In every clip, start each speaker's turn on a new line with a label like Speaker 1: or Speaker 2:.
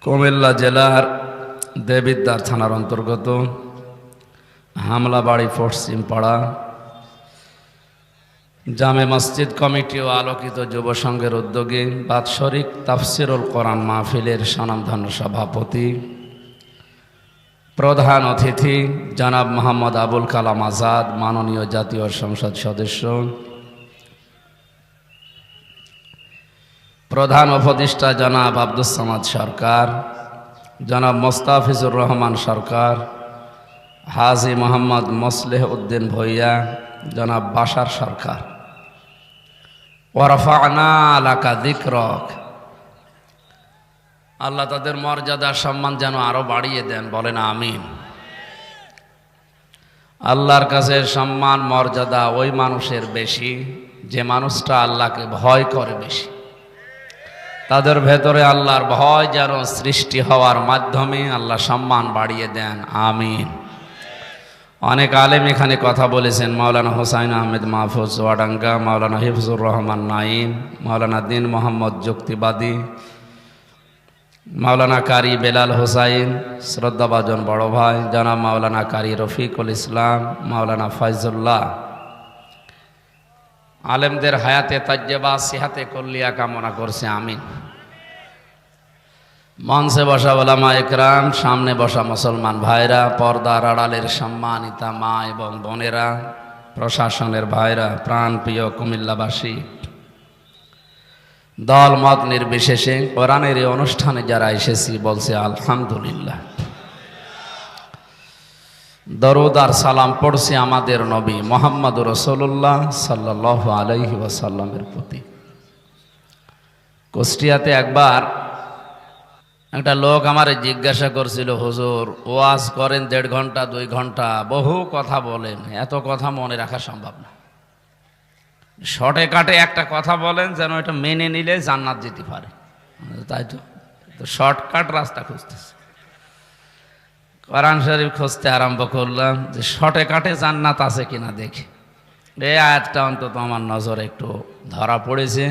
Speaker 1: কুমিল্লা জেলার দেবিদ্বার থানার অন্তর্গত হামলাবাড়ি পশ্চিম পাড়া জামে মসজিদ কমিটি ও আলোকিত যুব সংঘের উদ্যোগে বাৎসরিক তাফসিরুল কোরআন মাহফিলের স্বনামধন্য সভাপতি প্রধান অতিথি জনাব মোহাম্মদ আবুল কালাম আজাদ, মাননীয় জাতীয় সংসদ সদস্য, প্রধান উপদেষ্টা জনাব আব্দুস সামাদ সরকার, জনাব মোস্তাফিজুর রহমান সরকার, হাজী মোহাম্মদ মোসলেহ উদ্দিন ভূঁইয়া, জনাব বাশার সরকার, ওয়ারফা'না লাকা যিকরাক। আল্লাহ তাদের মর্যাদা সম্মান যেন আরো বাড়িয়ে দেন, বলেন আমিন। আল্লাহর কাছে সম্মান মর্যাদা ওই মানুষের বেশি যে মানুষটা আল্লাহকে ভয় করে বেশি। তাদের ভেতরে আল্লাহর ভয় যেন সৃষ্টি হওয়ার মাধ্যমে আল্লাহ সম্মান বাড়িয়ে দেন, আমিন। অনেক আলেম এখানে কথা বলেছেন, মাওলানা হোসাইন আহমেদ মাহফুজ চুয়াডাঙ্গা, মাওলানা হিফজুর রহমান নাঈম, মাওলানা দিন মোহাম্মদ যুক্তিবাদী, মাওলানা কারি বেলাল হোসাইন, শ্রদ্ধাভাজন বড় ভাই জনাব মাওলানা কারি রফিকুল ইসলাম, মাওলানা ফয়জুল্লাহ। আলেমদের হায়াতে তাজ্জেবা সিহাতে কল্লিয়া কামনা করছে, আমিন। মঞ্চে বসা ওলামা একরাম, সামনে বসা মুসলমান ভাইরা, পর্দার আড়ালের সম্মানিতা মা এবং বোনেরা, প্রশাসনের ভাইরা, প্রাণপ্রিয় কুমিল্লাবাসী, দল মত নির্বিশেষে কোরআনের এই অনুষ্ঠানে যারা এসেছি বলছে আলহামদুলিল্লাহ। দরুদ আর সালাম পড়ছি আমাদের নবী মুহাম্মদুর রাসূলুল্লাহ সাল্লাল্লাহু আলাইহি ওয়াসাল্লামের প্রতি। কুষ্টিয়াতে একবার একটা লোক আমারে জিজ্ঞাসা করছিল, হুজুর ওয়াজ করেন 1.5 ঘন্টা 2 ঘন্টা, বহু কথা বলেন, এত কথা মনে রাখা সম্ভব না, শর্টে কাটে একটা কথা বলেন যেন এটা মেনে নিলে জান্নাত যেতে পারে। তাই তো শর্টকাট রাস্তা খুঁজতেছে। কোরআন শরীফ খুঁজতে আরম্ভ করলাম যে শর্টে কাটে জান্নাত আছে কিনা দেখি। এই আয়াতটা অন্তত আমার নজরে একটু ধরা পড়েছে।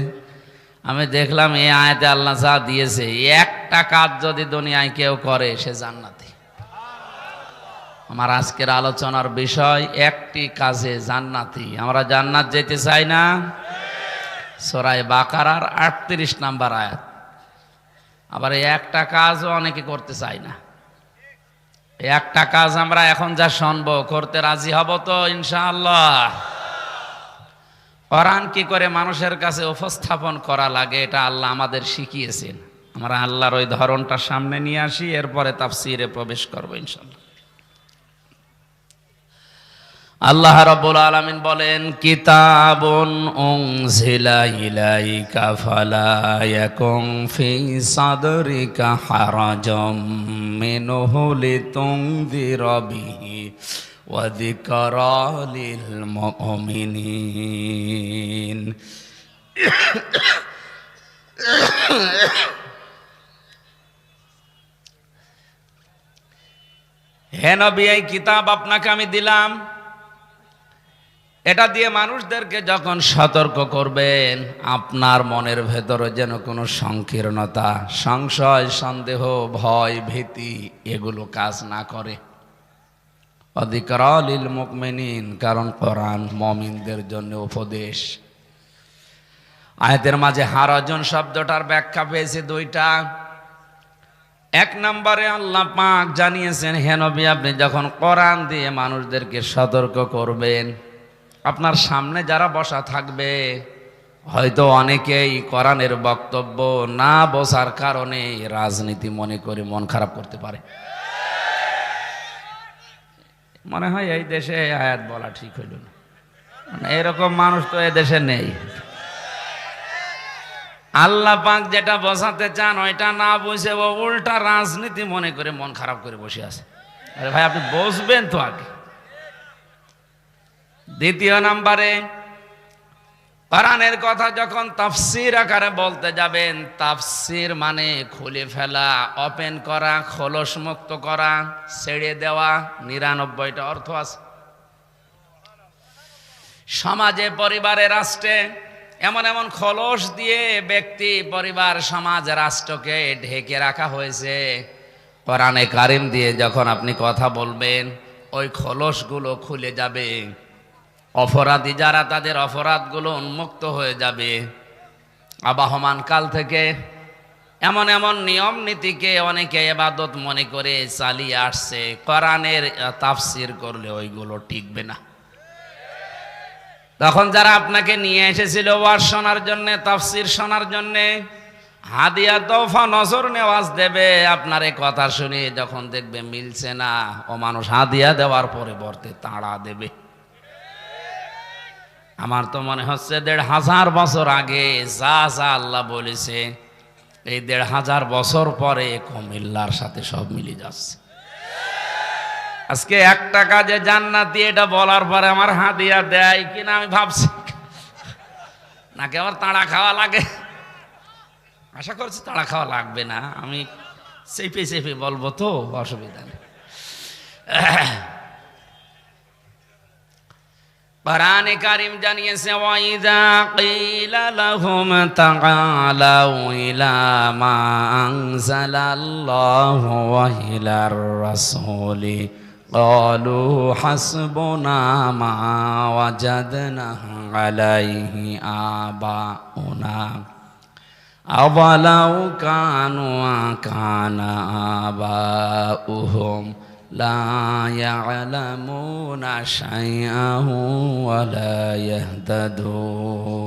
Speaker 1: আমি দেখলাম এই আয়াতে আল্লাহ যা দিয়েছে, একটা কাজ যদি দুনিয়ায় কেউ করে সে জান্নাতি। আমার আজকের আলোচনার বিষয় একটি কাজে জান্নাতি। আমরা জান্নাত যেতে চাই না? সূরা বাকারার 38 নম্বর আয়াত। আবার একটা কাজও অনেকে করতে চাই না। একটা কাজ আমরা এখন যা শুনবো করতে রাজি হব তো ইনশাআল্লাহ? কোরআন কি করে মানুষের কাছে উপস্থাপন করা লাগে এটা আল্লাহ আমাদের শিখিয়েছেন। আমরা আল্লাহর ওই ধরনটা সামনে নিয়ে আসি, এরপরে তাফসীরে প্রবেশ করবো ইনশাআল্লাহ। আল্লাহ রাব্বুল আলামিন বলেন, কিতাবুন উনজিলা ইলাইকা ফালা ইয়াকুম ফি সাদরিকা হারাজাম মিনহু লিতুনযিরা বিহি ওয়া যিকরা লিল মুমিনিন। হে নবী, এই কিতাব আপনাকে আমি দিলাম, এটা দিয়ে মানুষদেরকে যখন সতর্ক করবেন আপনার মনের ভেতরে যেন কোনো সংকীর্ণতা, সংশয়, সন্দেহ, ভয়, ভীতি এগুলো কাজ না করে। ওয়াযিকরা লিল মুমিনিন, কারণ কোরআন মুমিনদের জন্য উপদেশ। আয়াতের মাঝে হারাজন শব্দটার ব্যাখ্যা পেয়েছে 2টা। 1 নম্বরে আল্লাহ পাক জানিয়েছেন, হে নবী আপনি যখন কোরআন দিয়ে মানুষদেরকে সতর্ক করবেন, আপনার সামনে যারা বসা থাকবে হয়তো অনেকেই কোরআনের বক্তব্য না বোঝার কারণে রাজনীতি মনে করে মন খারাপ করতে পারে। মনে হয় এই দেশে আয়াত বলা ঠিক হইল না, এরকম মানুষ তো এই দেশে নেই। আল্লাহ পাক যেটা বোঝাতে চান ওইটা না বুঝে ও উল্টা রাজনীতি মনে করে মন খারাপ করে বসে আছে। আরে ভাই, আপনি বুঝবেন তো আগে। 2 নম্বরে কোরআনের কথা যখন তাফসীর আকারে বলতে যাবেন, তাফসীর মানে খুলে ফেলা, ওপেন করা, খোলস মুক্ত করা, ছেড়ে দেওয়া। 99টা অর্থ আছে। সমাজে, পরিবারে, রাষ্ট্রে এমন এমন খোলস দিয়ে ব্যক্তি, পরিবার, সমাজ, রাষ্ট্রকে ঢেকে রাখা হয়েছে। কোরআনে কারিম দিয়ে যখন আপনি কথা বলবেন, ওই খোলসগুলো খুলে যাবে। অপরাধী যারা, তাদের অপরাধগুলো উন্মুক্ত হয়ে যাবে। আবহমান কাল থেকে এমন এমন নিয়ম নীতিকে অনেকে ইবাদত মনে করে চালিয়ে আসছে, কোরআনের তাফসির করলে ওইগুলো টিকবে না। তখন যারা আপনাকে নিয়ে এসেছিল ওয়াজ শোনার জন্য, তাফসির শোনার জন্য, হাদিয়া তোফা নজর নেওয়াজ দেবে, আপনার এই কথা শুনে যখন দেখবে মিলছে না, ও মানুষ হাদিয়া দেওয়ার পরিবর্তে তাড়া দেবে। আমার তো মনে হচ্ছে ১৫০০ বছর আগে যা যা আল্লাহ বলেছে, এই ১৫০০ বছর পরে কুমিল্লার সাথে সব মিলে যাচ্ছে। আজকে ১ টাকা যে জান্নাতি, এটা বলার পরে আমার হাদিয়া দেয় কিনা আমি ভাবছি, নাকি আমার তাড়া খাওয়া লাগে। আশা করছি তাড়া খাওয়া লাগবে না, আমি চেপে চেপে বলবো তো, অসুবিধা নেই। কোরআনে কারীম জানিয়েছে, ওয়াইযা কিলা লাহুম তাআলাউ ইলা মা আনজালাল্লাহু ওয়া ইলার রাসূলি ক্বালু হাসবুনা মা ওয়াজাদনা আলাইহি আবাউনা আওয়ালাউ কানা আবাউহুম লা ইয়ালামুনা শাইআন ওয়া লা ইয়াহতাদুন।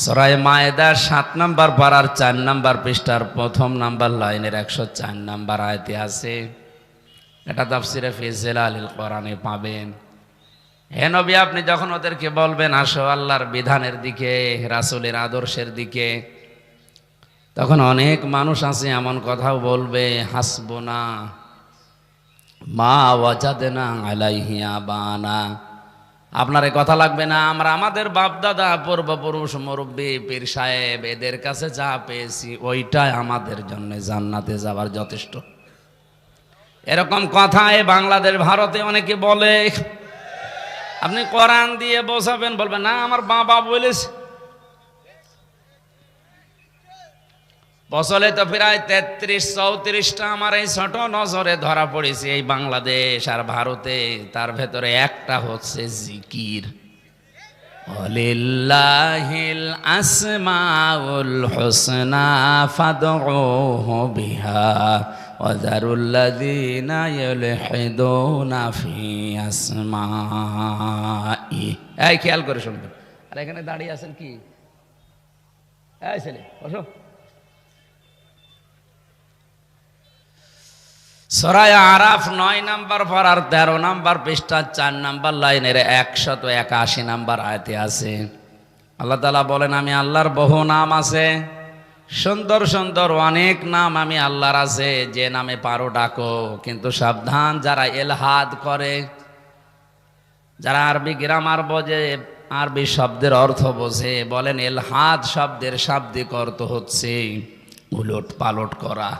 Speaker 1: সূরা মায়েদা ৭ নম্বর পারার ৪ নম্বর পৃষ্ঠার ১ম নম্বর লাইনের ১০৪ নম্বর আয়াতে আছে। এটা তাফসিরে ফি জিলালিল কোরআনে পাবেন। হে নবী, আপনি যখন ওদেরকে বলবেন আসো আল্লাহর বিধানের দিকে, রাসূলের আদর্শের দিকে, তখন অনেক মানুষ আছে এমন কথাও বলবে, হাসবুনা মা ওয়াজাদনা আলাইহি আবানা, আপনার এই কথা লাগবে না, আমরা আমাদের বাপ দাদা, পূর্বপুরুষ, মুরব্বী, পীর সাহেব, এদের কাছে যা পেয়েছি ওইটাই আমাদের জন্য জান্নাতে যাবার যথেষ্ট। এরকম কথা এই বাংলাদেশ, ভারতে অনেকে বলে। আপনি কোরআন দিয়ে বোঝাবেন, বলবেন না আমার বাবা বলেছে। বছরে তো প্রায় ৩৩-৩৪টা আমার এই ছোট নজরে ধরা পড়েছে এই বাংলাদেশ আর ভারতে। তার ভেতরে একটা হচ্ছে জিকির। ওয়ালিল্লাহিল আসমাউল হুসনা ফাদউহু বিহা ওয়া যারুল্লাযীনা ইউলহিদুনা ফি আসমাই। এই খেয়াল করে শুনবেন। আর এখানে দাঁড়িয়ে আছেন কি? এই ছেলে বসো। সূরা আরাফ ৯ নম্বর পারার ১৩ নম্বর পৃষ্ঠার ৪ নম্বর লাইনের ১৮১ নম্বর আয়াতে আছে, আল্লাহ তাআলা বলেন, আমি আল্লাহর বহু নাম আছে, সুন্দর সুন্দর অনেক নাম আমি আল্লাহর আছে, যে নামে পারো ডাকো। কিন্তু সাবধান, যারা এলহাদ করে, যারা আরবি গ্রামার বোঝে, আরবি শব্দের অর্থ বোঝে, বলেন এলহাদ শব্দের শাব্দিক অর্থ হচ্ছে উলট পালট করা।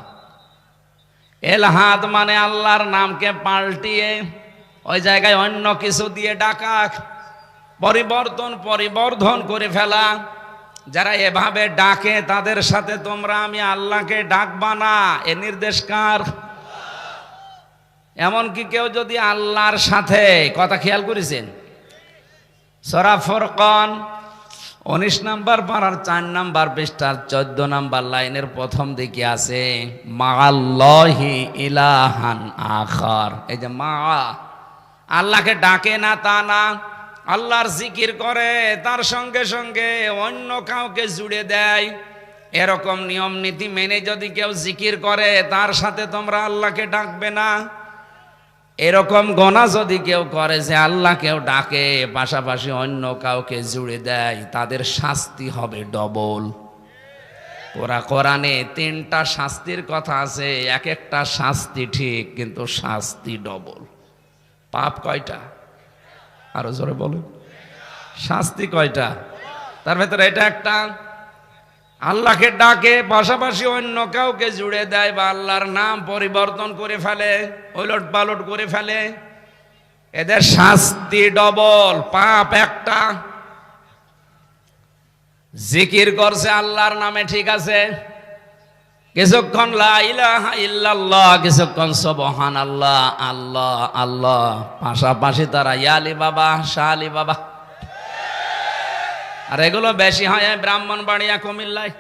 Speaker 1: এলহাদ মানে আল্লাহর নামকে পাল্টিয়ে ওই জায়গায় অন্য কিছু দিয়ে ডাকা, পরিবর্ধন করে ফেলা। যারা এভাবে ডাকে তাদের সাথে তোমরা আমি আল্লাহকে ডাকবা না, এ নির্দেশ কার? এমনকি কেউ যদি আল্লাহর সাথে, কথা খেয়াল করেছেন, সূরা ফুরকান ১৯ নম্বর পারার ৪ নম্বর পৃষ্ঠার ১৪ নম্বর লাইনের প্রথম দিকে আছে, মাআল্লাহি ইলাহান আখার। এই যে মা, আল্লাহকে ডাকে না তা না, আল্লাহর জিকির করে, তার সঙ্গে সঙ্গে অন্য কাউকে জুড়ে দেয়। এরকম নিয়ম নীতি মেনে যদি কেউ জিকির করে, তার সাথে তোমরা আল্লাহকে ডাকবে না। এরকম গোনা যদি কেউ করে যে আল্লাহ কেউ ডাকে, পাশাপাশি অন্য কাউকে জুড়ে দেয়, তাদের শাস্তি হবে ডবল। পুরা কোরআনে ৩টা শাস্তির কথা আছে, এক একটা শাস্তি ঠিক, কিন্তু শাস্তি ডবল। পাপ কয়টা? আরো জোরে বলুন, শাস্তি কয়টা? তার ভেতরে এটা একটা। আল্লাহকে ডাকে, পাশাপাশি অন্য কাউকে জুড়ে দেয়, বা আল্লাহর নাম পরিবর্তন করে ফেলে, ওলট পালট করে ফেলে, এদের শাস্তি ডবল। পাপ একটা, জিকির করছে আল্লাহর নামে, ঠিক আছে, কিছুক্ষণ লা ইলাহা ইল্লাল্লাহ, কিছুক্ষণ সুবহানাল্লাহ, আল্লাহ আল্লাহ, পাশাপাশি তারা ইয়ালি বাবা, শাহ আলী বাবা। আর এগুলো বেশি হয় ব্রাহ্মণবাড়িয়া, কুমিল্লায়।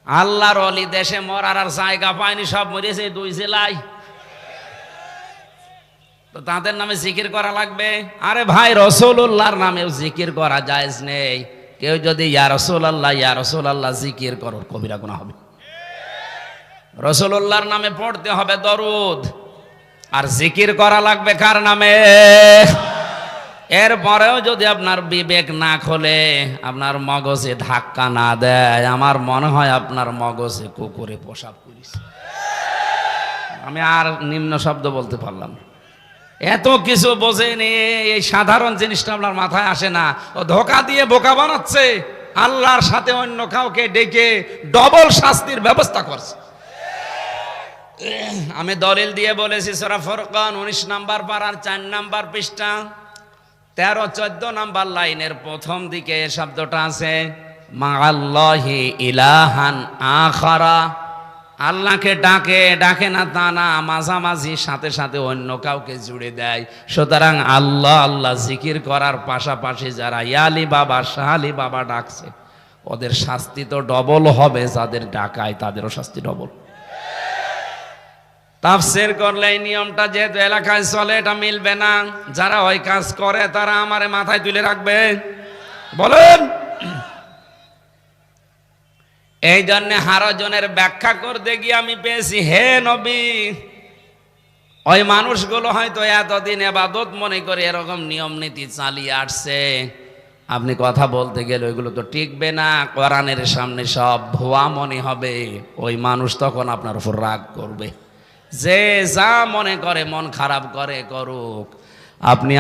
Speaker 1: আল্লাহর ওলি দেশে মরার আর জায়গা পায়নি, সব মরেছে 2 জেলায়। তো তাদের নামে জিকির করা লাগবে? আরে ভাই, রাসূলুল্লাহর নামেও জিকির করা জায়েজ নেই। কেউ যদি ইয়া রাসূলুল্লাহ জিকির করো, কবিরা গুনাহ হবে। রাসূলুল্লাহর নামে পড়তে হবে দরুদ, আর জিকির করা লাগবে কার নামে? এরপরেও যদি আপনার বিবেক না খোলে, আপনার মগজে ধাক্কা না দেয়, আমার মনে হয় আপনার মগজে কুকুরে প্রসাব করেছে। আমি আর নিম্ন শব্দ বলতে পারলাম না। এত কিছু বোঝেনি, এই সাধারণ জিনিসটা আপনার মাথায় আসে না। ও ধোকা দিয়ে বোকা বানাচ্ছে, আল্লাহর সাথে অন্য কাউকে ডেকে ডবল শাস্তির ব্যবস্থা করছে। আমি দলিল দিয়ে বলেছি, সূরা ফুরকান 19 নম্বর পারার 4 নম্বর পৃষ্ঠা 13-14 নম্বর লাইনের প্রথম দিকে এই শব্দটা আছে, মাআল্লাহি ইলাহান আখারা। আল্লাহকে ডাকে না তা না, মাঝামাঝি সাথে সাথে অন্য কাউকে জুড়ে দেয়। সুতরাং আল্লাহ আল্লাহ জিকির করার পাশাপাশি যারা ইয়ালি বাবা, শাহ আলী বাবা ডাকছে, ওদের শাস্তি তো ডবল হবে, যাদের ডাকায় তাদেরও শাস্তি ডবল। তাফসীর করলে এই নিয়মটা যেহেতু এলাকায় চলে, এটা মিলবে না। যারা ওই কাজ করে তারা আমারে মাথায় তুলে রাখবে, বলেন। এই জন্য হারজনের ব্যাখ্যা করতে গিয়ে আমি পেয়েছি, হে নবী, ওই মানুষগুলো হয়তো এতদিন ইবাদত মনে করে এরকম নিয়ম নীতি চালিয়ে আসছে, আপনি কথা বলতে গেলে ওইগুলো তো টিকবে না, কোরআনের সামনে সব ভুয়া মনে হবে। ওই মানুষ তখন আপনার উপর রাগ করবে। যে যা মনে করে, মন খারাপ করে করুক,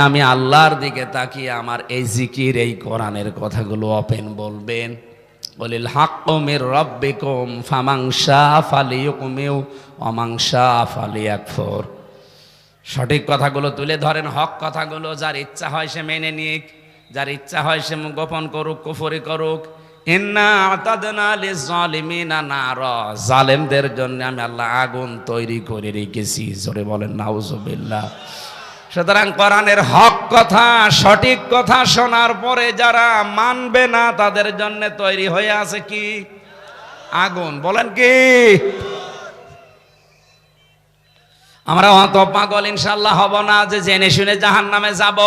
Speaker 1: আমি আল্লাহর দিকে তাকিয়ে আমার এই জিকির, এই কোরআনের কথাগুলো ওপেন বলবেন। বলিল হাক্কু মির রাব্বিকুম ফামান শাআ ফালিয়ুমিন ওয়া মান শাআ ফালিয়াকফুর। সঠিক কথাগুলো তুলে ধরেন, হক কথাগুলো। যার ইচ্ছা হয় সে মেনে নিক, যার ইচ্ছা হয় সে গোপন করুক, কুফরি করুক। ইন্না আতাদনা লিয-যালিমিনা নারা, জালেমদের জন্য আমি আল্লাহ আগুন তৈরি করে রেখেছি। জোরে বলেন নাউজুবিল্লাহ। সুতরাং কোরআনের হক কথা, সঠিক কথা শোনার পরে যারা মানবে না, তাদের জন্য তৈরি হয়ে আছে কি? আগুন। বলেন কি? আমরা অত পাগল ইনশাআল্লাহ হব না যে জেনে শুনে জাহান্নামে যাব।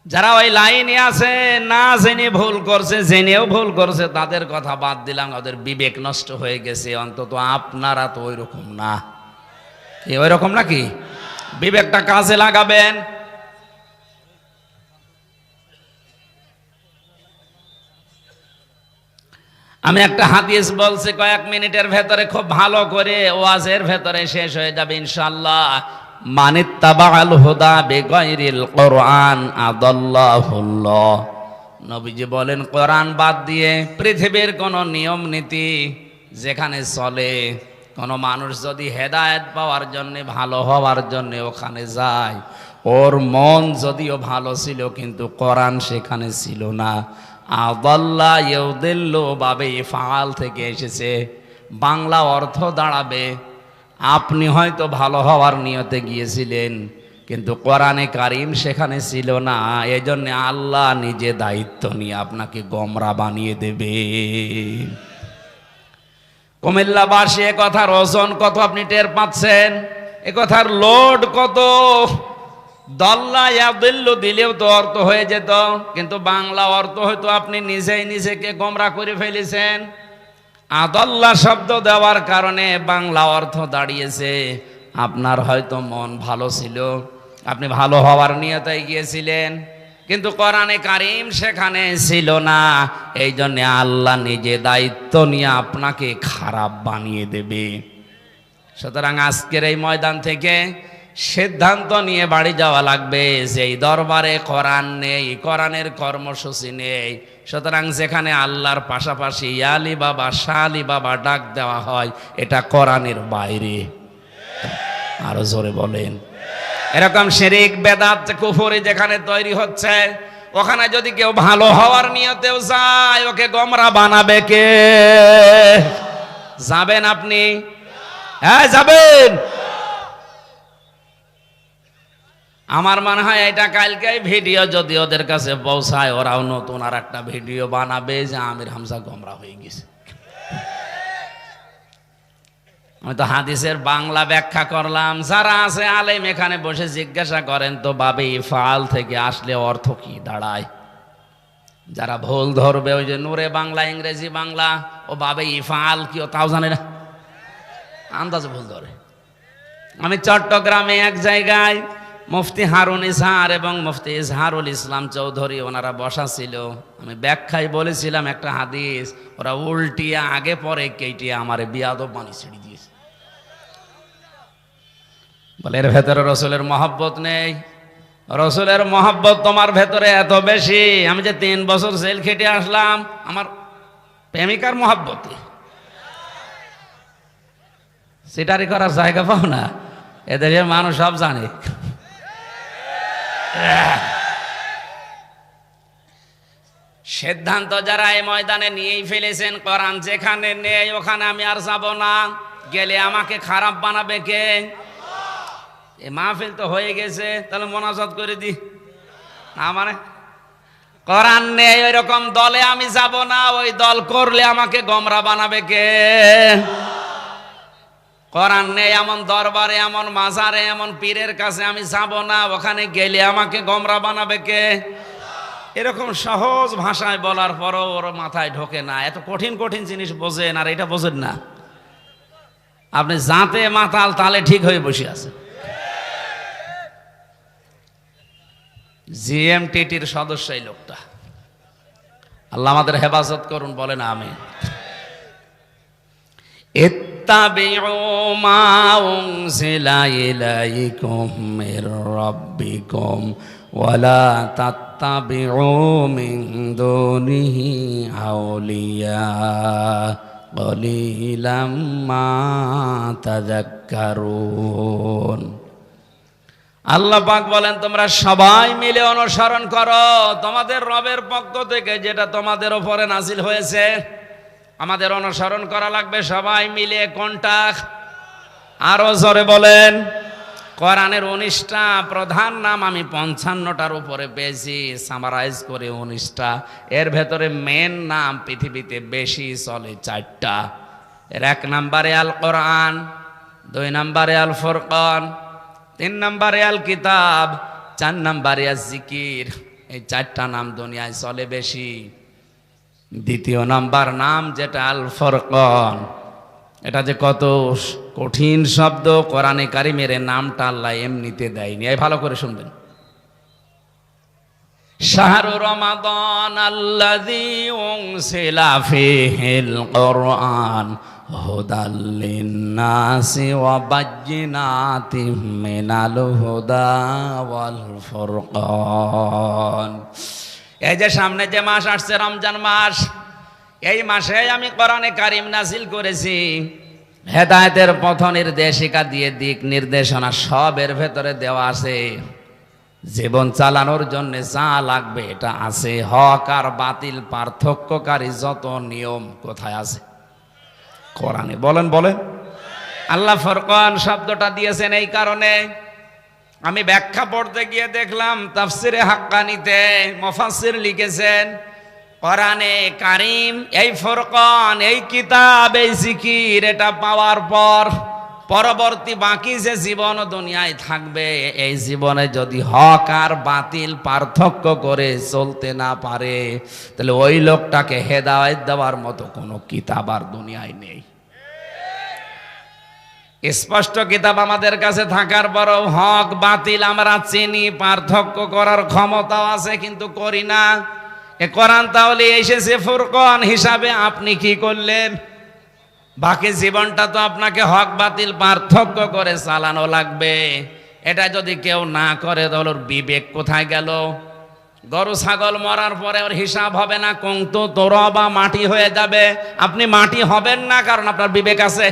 Speaker 1: যারা ওই লাইনে আছে, না জেনে ভুল করছে, জেনেও ভুল করছে, তাদের কথা বাদ দিলাম, ওদের বিবেক নষ্ট হয়ে গেছে। অন্তত আপনারা তো ওই রকম না। কি ওই রকম নাকি? বিবেকটা কাজে লাগাবেন। আমি একটা হাদিস বলছি, কয়েক মিনিটের ভেতরে খুব ভালো করে ওয়াজের ভেতরে শেষ হয়ে যাবে ইনশাআল্লাহ। মানিত্তাবাআল হুদা বিগাইরিল কোরআন আদাল্লাহুল্লাহ। নবীজি বলেন, কোরআন বাদ দিয়ে পৃথিবীর কোন নিয়ম নীতি যেখানে চলে, কোন মানুষ যদি হেদায়েত পাওয়ার জন্য, ভালো হওয়ার জন্য ওখানে যায়, ওর মন যদিও ভালো ছিল কিন্তু কোরআন সেখানে ছিল না। আদাল্লা ইউদিল্লু বাবে ফাআল থেকে এসেছে, বাংলা অর্থ দাঁড়াবে আপনি হয়তো ভালো হওয়ার নিয়তে গিয়েছিলেন কিন্তু কোরআনে কারিম সেখানে ছিল না, এজন্য আল্লাহ নিজে দায়িত্ব নিয়ে আপনাকে গোমরা বানিয়ে দেবে। কুমিল্লাবাসী, এ কথার ওজন কত আপনি টের পাচ্ছেন? এ কথার লোড কত? দল্লা ইয়াদিল্লু দিলেও তো অর্থ হয়ে যেত, কিন্তু বাংলা অর্থ হয়তো আপনি নিজেই নিজেকে গোমরা করে ফেলেছেন। আদাল্লা শব্দ দেওয়ার কারণে বাংলা অর্থ দাঁড়িয়েছে। আপনার হয়তো মন ভালো ছিল, আপনি ভালো হওয়ার নিয়তে গিয়েছিলেন, কিন্তু কোরআনে কারিম সেখানে ছিল না, এই জন্য আল্লাহ নিজে দায়িত্ব নিয়ে আপনাকে খারাপ বানিয়ে দেবে। সুতরাং আজকের এই ময়দান থেকে সিদ্ধান্ত নিয়ে বাড়ি যাওয়া লাগবে যে এই দরবারে কোরআন নেই, কোরআনের কর্মসূচি নেই। সুতরাং যেখানে আল্লাহর পাশাপাশি ইয়ালি বাবা, শাহ আলী বাবা ডাক দেওয়া হয়, এটা কোরআনের বাইরে। আরো জোরে বলেন। এরকম শিরক বেদাত কুফরি যেখানে তৈরি হচ্ছে, ওখানে যদি কেউ ভালো হওয়ার নিয়তেও যায়, ওকে গোমরা বানাবে কে? যাবেন আপনি? হ্যাঁ যাবেন। আমার মনে হয় এটা কালকে ভিডিও যদি ওদের কাছে পৌঁছায়, ওরাও নতুন আর একটা ভিডিও বানাবে যে আমির হামজা গোমরা হয়ে গেছে। আমি তো হাদিসের বাংলা ব্যাখ্যা করলাম, যারা আছে আলেম এখানে বসে জিজ্ঞাসা করেন তো বাবে ইফআল থেকে আসলে অর্থ কি দাঁড়ায়। যারা ভুল ধরবে, ওই যে নূরে বাংলা ইংরেজি বাংলা, ও বাবে ইফআল কি ও তাও জানে না, আন্দাজে ভুল ধরে। আমি চট্টগ্রামে এক জায়গায় মুফতি হারুন ইজহার এবং মুফতি ইজহারুল ইসলাম চৌধুরী ওনারা বসা ছিল, আমি ব্যাখ্যায় বলেছিলাম একটা হাদিস, ওরা উল্টিয়া আগে পরে কেটিয়া আমারে বিয়াদব পানি ছিড়ি দিয়েছে। বলে এর ভেতরে রসুলের মহব্বত নেই। রসুলের মহব্বত তোমার ভেতরে এত বেশি, আমি যে 3 বছর জেল খেটে আসলাম আমার প্রেমিকার মহব্বতে। সিটারি করার জায়গা পাও না, এদেশের মানুষ সব জানে। সিদ্ধান্ত যারা এই ময়দানে নিয়েই ফেলেছেন, কোরআন যেখানে নেই ওখানে আমি আর যাব না, গেলে আমাকে খারাপ বানাবে কে? এই মাহফিল তো হয়ে গেছে, তাহলে মোনাজাত করে দি না, মানে কোরআন নেই ওই রকম দলে আমি যাব না, ওই দল করলে আমাকে গোমরা বানাবে কে? কোরআন নেই এমন দরবারে, এমন মাজারে, এমন পীরের কাছে আমি যাব না, ওখানে গেলে আমাকে গোমরা বানাবে কে? এরকম সহজ ভাষায় বলার পরও ওর মাথায় ঢোকে না। এত কঠিন কঠিন জিনিস বোঝেন আর এটা বোঝেন না। আপনি যাতে মাতাল তালে ঠিক হয়ে বসে আছে। জিএমটিটির সদস্য এই লোকটা, আল্লাহ আমাদের হেফাজত করুন, বলেন আমিন। ইত্তাবিউ মা উনজিলা ইলাইকুম মির রাব্বিকুম ওয়ালা তাত্তাবিউ মিন দুনিহি আউলিয়া কলিলাম মা তাযাক্কারুন। আল্লাহ পাক বলেন তোমরা সবাই মিলে অনুসরণ করো তোমাদের রবের পক্ষ থেকে যেটা তোমাদের উপরে নাজিল হয়েছে। আমাদের অনুসরণ করা লাগবে সবাই মিলে। কোনটা? আরো জোরে বলেন। কোরআনের 19টা প্রধান নাম আমি 55টার উপরে পেয়েছি, সামারাইজ করে 19টা। এর ভেতরে মেন নাম পৃথিবীতে বেশি চলে 4টা। এর 1 নম্বরে আল কোরআন, 2 নম্বরে আল ফুরকান, 3 নম্বরে আল কিতাব, 4 নম্বরে আল জিকির। এই 4টা নাম দুনিয়ায় চলে বেশি। দ্বিতীয় নাম্বার নাম যেটা আল ফুরকান, এটা যে কত কঠিন শব্দ, কোরআনে কারিমের নামটা আল্লাহ এমনিতে দেয়নি। এই ভালো করে শুনবেন। শাহরু রমাদান আল্লাযী উনজিলা ফীহিল কুরআন হুদাল লিন্নাসি ওয়া বায়্যিনাতিম মিনাল হুদা ওয়াল ফুরকান। এই যে সামনে যে মাস আসছে রমজান মাস, এই মাসে আমি কোরআনে কারিম নাজিল করেছি। হেদায়েতের পথ নির্দেশিকা দিয়ে দিক নির্দেশনা সব এর ভেতরে দেওয়া আছে। জীবন চালানোর জন্য যা লাগবে এটা আছে। হক আর বাতিল পার্থক্যকারী যত নিয়ম কোথায় আছে? কোরআনে। বলেন বলেন। আল্লাহ ফুরকান শব্দটা দিয়েছেন এই কারণে। আমি ব্যাখ্যা পড়তে গিয়ে দেখলাম তাফসিরে হাক্কানিতে মুফাসসির লিখেছেন কোরআনে কারিম এই ফুরকান, এই কিতাব, এই জিকির এটা পাওয়ার পর পরবর্তী বাকি যে জীবন দুনিয়ায় থাকবে, এই জীবনে যদি হক আর বাতিল পার্থক্য করে চলতে না পারে, তাহলে ওই লোকটাকে হেদায়েত দেওয়ার মতো কোনো কিতাব আর দুনিয়ায় নেই। স্পষ্ট কিতাব আমাদের কাছে থাকার পরও হক বাতিল আমরা চিনি, পার্থক্য করার ক্ষমতাও আছে, কিন্তু করি না। এ কোরআন তাহলে এসেছে ফুরকান হিসাবে, আপনি কি করলেন? বাকি জীবনটা তো আপনাকে হক বাতিল পার্থক্য করে চালানো লাগবে। এটা যদি কেউ না করে তাহলে ওর বিবেক কোথায় গেল? গরু ছাগল মরার পরে ওর হিসাব হবে না, কংতু তোরবা মাটি হয়ে যাবে। আপনি মাটি হবেন না কারণ আপনার বিবেক আছে।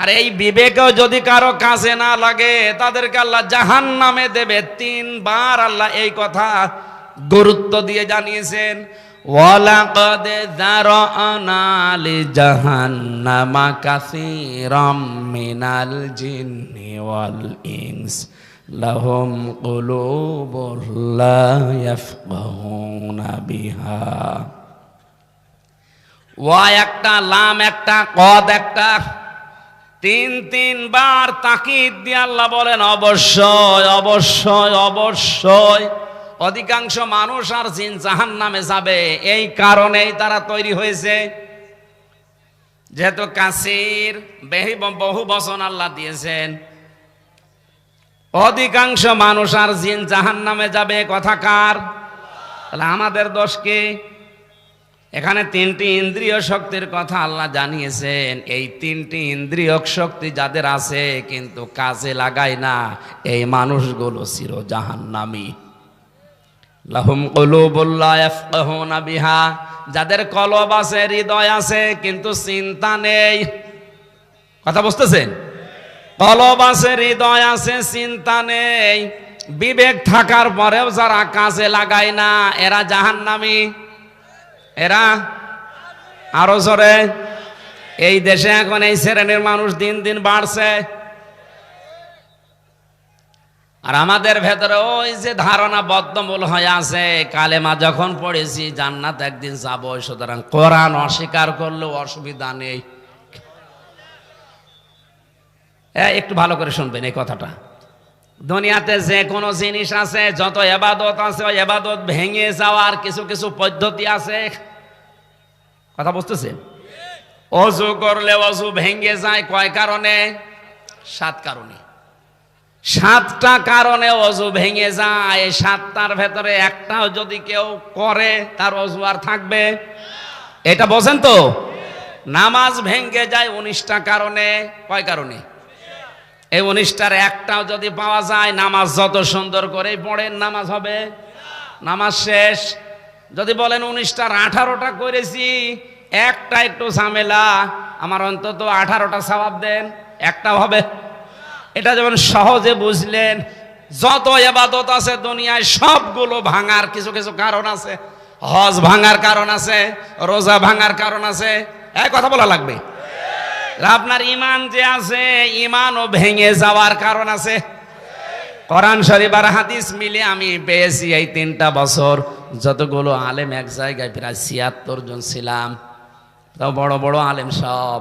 Speaker 1: আর এই বিবেকও যদি কারো কাজে না লাগে তাদেরকে আল্লাহ জাহান্নামে দেবে। 3 বার আল্লাহ এই কথা গুরুত্ব দিয়ে জানিয়েছেন। ওয়ালাকাদ যারানা লিজাহান্নামা কাসীরাম মিনাল জিন্নি ওয়াল ইনস লাহুম কুলুবুন লা ইয়াফকাহুনা বিহা। ওয়া একটা, লাম একটা, কদ একটা, 3 বার তাকিদ দিয়ে আল্লাহ বলেন অবশ্যই অবশ্যই অবশ্যই। অধিকাংশ মানুষ আর জিন জাহান্নামে যাবে, এই কারণেই তারা তৈরি হয়েছে। যেহেতু কাসির বহু বচন আল্লাহ দিয়েছেন, অধিকাংশ মানুষ আর জিন জাহান্নামে যাবে, কথা কার? তাহলে আমাদের দোষ কি? এখানে 3টি ইন্দ্রিয় শক্তির কথা আল্লাহ জানিয়েছেন। এই 3টি ইন্দ্রিয় শক্তি যাদের আছে কিন্তু কাজে লাগায় না, এই মানুষগুলো চির জাহান্নামী। লাহুম কুলুবুন লা ইয়াফকাহুনা বিহা, যাদের কলব আছে, হৃদয় আছে কিন্তু চিন্তা নেই। কথা বুঝতেছেন? কলব আছে, হৃদয় আছে, চিন্তা নেই। বিবেক থাকার পরেও যারা কাজে লাগায় না, এরা জাহান্নামী। এরা আরো জোরে। এই দেশে এখন এই শ্রেণীর মানুষ দিন দিন বাড়ছে। আর আমাদের ভেতরে ওই যে ধারণা বদ্ধমূল হয়ে আছে, কালেমা যখন পড়েছি জান্নাত একদিন যাব, সুতরাং কোরআন অস্বীকার করলেও অসুবিধা নেই। একটু ভালো করে শুনবেন এই কথাটা। দুনিয়াতে যে কোনো জিনিস আছে, যত ইবাদত আছে, ওই ইবাদত ভেঙে যাওয়ার কিছু কিছু পদ্ধতি আছে। কথা বুঝতেছেন? অজু করলে অজু ভেঙে যায় কয় কারণে? 7 কারণে। 7টা কারণে অজু ভেঙে যায়। 7টার ভেতরে একটাও যদি কেউ করে তার অজু আর থাকবে? এটা বোঝেন তো? নামাজ ভেঙে যায় 19টা কারণে। কয় কারণে? এই 19টার একটাও যদি পাওয়া যায়, নামাজ যত সুন্দর করে পড়েন নামাজ হবে? নামাজ শেষ। যদি বলেন 19টার 18টা করেছি, একটা একটু ঝামেলা, আমার অন্তত 18টা সওয়াব দেন, একটা হবে? এটা যেমন সহজে বুঝলেন, যত ইবাদত আছে দুনিয়ায় সবগুলো ভাঙার কিছু কিছু কারণ আছে। হজ ভাঙার কারণ আছে, রোজা ভাঙার কারণ আছে। এই কথা বলা লাগবে। আপনার ইমান যে আছে, ইমানও ভেঙে যাওয়ার কারণ আছে। কোরআন শরীফ আর হাদিস মিলে আমি পেয়েছি এই 3টা বছর, যতগুলো আলেম এক জায়গায় প্রায় 76 জন ছিলাম, তাও বড় বড় আলেম সব,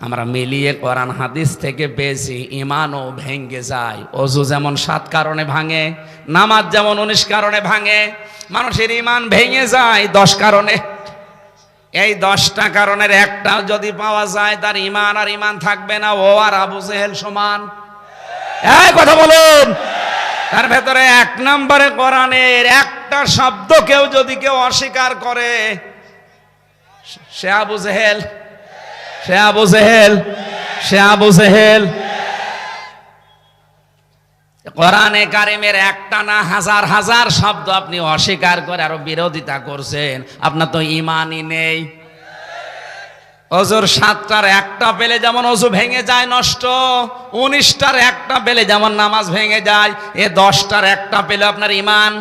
Speaker 1: আমরা মিলিয়ে কোরআন হাদিস থেকে পেয়েছি ইমানও ভেঙে যায়। অজু যেমন 7 কারণে ভাঙে, নামাজ যেমন 19 কারণে ভাঙে, মানুষের ইমান ভেঙে যায় 10 কারণে। এই 10টা কারণের একটাও যদি পাওয়া যায়, তার ইমান আর ইমান থাকবে না, ও আর আবু জেহেল সমান। এই কথা বলুন। তার ভেতরে 1 নম্বরে কোরআনের একটা শব্দ কেউ যদি অস্বীকার করে, সে আবু জেহেল, সে আবু জেহেল, সে আবু জেহেল। কোরআনে কারিমের একটা না হাজার হাজার শব্দ আপনি অস্বীকার করে আরো বিরোধিতা করছেন, আপনার তো ইমানই নেই। অজুর 7টার একটা পেলে যেমন অজু ভেঙে যায় নষ্ট, 19টার একটা পেলে যেমন নামাজ ভেঙে যায়, 10টার একটা পেলে আপনার ইমান।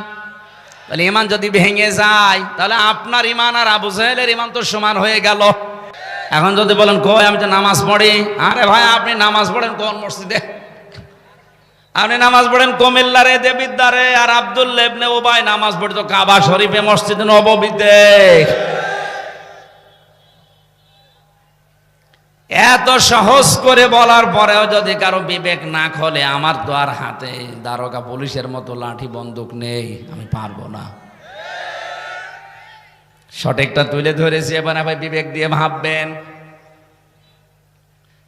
Speaker 1: তাহলে ইমান যদি ভেঙে যায়, তাহলে আপনার ইমান আর আবু জেহেলের ইমান তো সমান হয়ে গেল। এখন যদি বলেন কই আমি তো নামাজ পড়ি, আরে ভাই আপনি নামাজ পড়েন কোন মসজিদে? আপনি নামাজ পড়েন কুমিল্লারে, দেবিদ্বারে, আর আব্দুল্লাহ ইবনে উবাই নামাজ পড়তো কাবা শরীফে, মসজিদে নববীতে। এত সহজ করে বলার পরেও যদি কারো বিবেক না খোলে, আমার তো আর হাতে দারোগা পুলিশের মতো লাঠি বন্দুক নেই, আমি পারবো না। সঠিকটা তুলে ধরেছি, এবার ভাই বিবেক দিয়ে ভাববেন।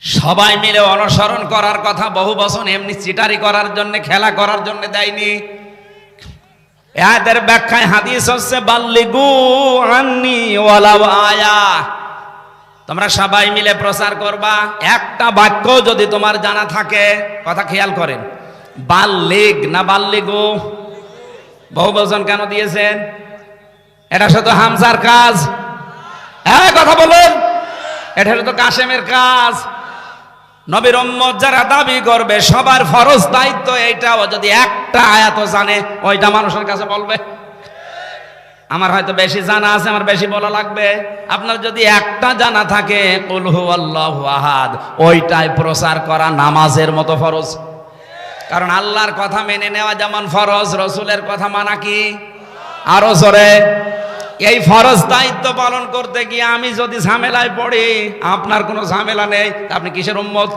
Speaker 1: সবাই মিলে অনুসরণ করার কথা বহু বছর এমনি চিটারি করার জন্য, খেলা করার জন্য দেয়নি। এদের ব্যাখ্যায় হাদিস হচ্ছে বাল্লিগু আন্নি ওয়ালাউ আয়া, তোমরা সবাই মিলে প্রচার করবা। একটা বাক্য যদি তোমার জানা থাকে, কথা খেয়াল করেন, বাল্লিগ না বাল্লিগু, বহু বচন কেন দিয়েছেন? এটা শুধু হামজার কাজ? হ্যাঁ কথা বলুন, এটা শুধু কাসেমের কাজ? নবীর উম্মত যারা দাবি করবে সবার ফরজ দায়িত্ব এইটাও যদি একটা আয়াত জানে ওইটা মানুষের কাছে বলবে। আমার হয়তো বেশি জানা আছে, আমার বেশি বলা লাগবে। আপনার যদি একটা জানা থাকে কুল হুয়াল্লাহু আহাদ, ওইটাই প্রচার করা নামাজের মতো ফরজ। কারণ আল্লাহর কথা মেনে নেওয়া যেমন ফরজ, রসুলের কথা মানা কি আরো জোরে। এই ফরজ দায়িত্ব পালন করতে গিয়ে আমি যদি ঝামেলায় পড়ি, আপনার কোনো ঝামেলা নেই, আপনি কিসের উম্মত?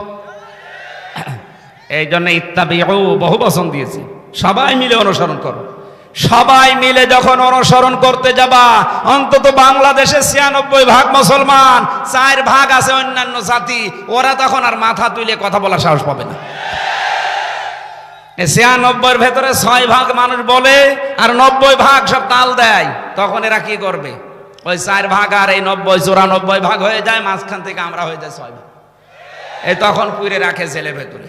Speaker 1: এই জন্য ইত্তাবিউ বহু বচন দিয়েছি, সবাই মিলে অনুসরণ করো। সবাই মিলে যখন অনুসরণ করতে যাবা, অন্তত বাংলাদেশে ৯৬% মুসলমান, ৪% আছে অন্যান্য জাতি, ওরা তখন আর মাথা তুলে কথা বলার সাহস পাবে না। ৯৬-এর ভেতরে ৬% মানুষ বলে আর ৯০% সব তাল দেয়, তখন এরা কি করবে? ওই ৪% আর এই ৯০-৯৪% হয়ে যায়, মাঝখান থেকে আমরা হয়ে যায় ৬%। এই তখন পুরে রাখে ছেলে ভেতরে।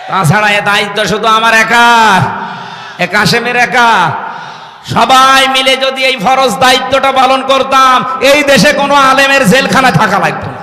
Speaker 1: তাছাড়া এ দায়িত্ব শুধু আমার একার, এ কাশেমের একা। সবাই মিলে যদি এই ফরজ দায়িত্বটা পালন করতাম, এই দেশে কোনো আলেমের জেলখানা থাকা লাগতো না।